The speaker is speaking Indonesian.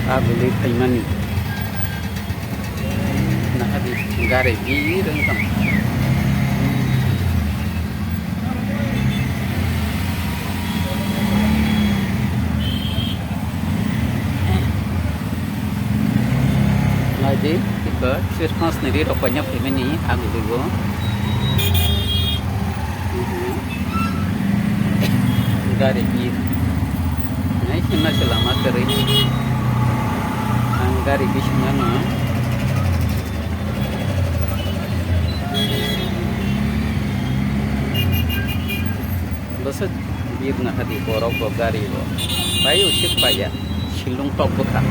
agulio thangmani nah di gare bir engkam lagi tiba Christmas sendiri rokoknya ini agulio gare bir nah ini selama kering gare bisnya mah Besar bir nak hati borok gari lo, bayu sih payah, silung top bukan